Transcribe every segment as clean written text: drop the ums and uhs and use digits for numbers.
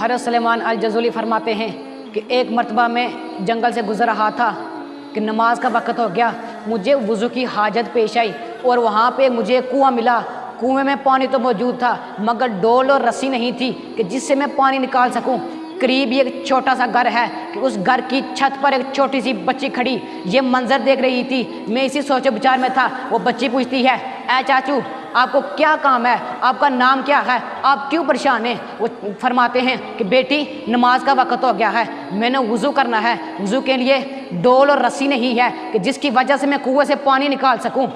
حضرت سلیمان الجزولی فرماتے ہیں کہ ایک مرتبہ میں جنگل سے گزر رہا تھا کہ نماز کا وقت ہو گیا، مجھے وضو کی حاجت پیش آئی اور وہاں پہ مجھے کنواں ملا۔ کنویں میں پانی تو موجود تھا مگر ڈول اور رسی نہیں تھی کہ جس سے میں پانی نکال سکوں۔ قریب ایک چھوٹا سا گھر ہے کہ اس گھر کی چھت پر ایک چھوٹی سی بچی کھڑی یہ منظر دیکھ رہی تھی۔ میں اسی سوچ و بچار میں تھا۔ وہ بچی پوچھتی ہے، اے چاچو آپ کو کیا کام ہے، آپ کا نام کیا ہے، آپ کیوں پریشان ہیں؟ وہ فرماتے ہیں کہ بیٹی نماز کا وقت ہو گیا ہے، میں نے وضو کرنا ہے، وضو کے لیے ڈول اور رسی نہیں ہے کہ جس کی وجہ سے میں کنویں سے پانی نکال سکوں۔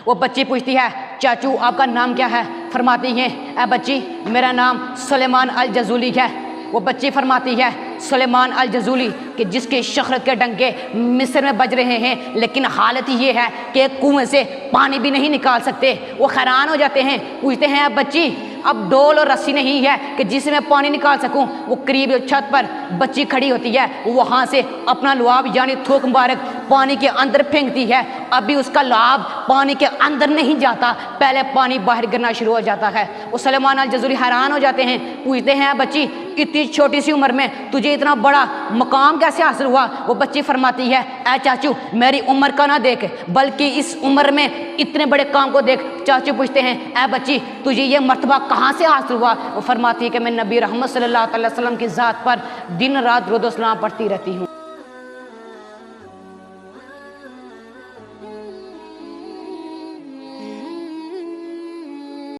وہ بچی پوچھتی ہے، چاچو آپ کا نام کیا ہے؟ فرماتی ہیں، اے بچی میرا نام سلیمان الجزولی ہے۔ وہ بچی فرماتی ہے، سلیمان الجزولی کہ جس کے شہرت کے ڈنکے مصر میں بج رہے ہیں لیکن حالت یہ ہے کہ کنویں سے پانی بھی نہیں نکال سکتے۔ وہ حیران ہو جاتے ہیں، پوچھتے ہیں، اے بچی اب ڈول اور رسی نہیں ہے کہ جس سے میں پانی نکال سکوں۔ وہ قریب چھت پر بچی کھڑی ہوتی ہے، وہاں سے اپنا لعاب یعنی تھوک مبارک پانی کے اندر پھینکتی ہے۔ ابھی اس کا لعاب پانی کے اندر نہیں جاتا، پہلے پانی باہر گرنا شروع ہو جاتا ہے۔ وہ سلیمان الجزولی حیران ہو جاتے ہیں، پوچھتے ہیں، اے بچی اتنی چھوٹی سی عمر میں تجھے اتنا بڑا مقام کیسے حاصل ہوا؟ وہ بچی فرماتی ہے، اے چاچو میری عمر کا نہ دیکھ بلکہ اس عمر میں اتنے بڑے کام کو دیکھ۔ چاچو پوچھتے ہیں، اے بچی تجھے یہ مرتبہ کہاں سے حاصل ہوا؟ وہ فرماتی ہے کہ میں نبی رحمت صلی اللہ علیہ وسلم کی ذات پر دن رات درود و سلام پڑھتی رہتی ہوں۔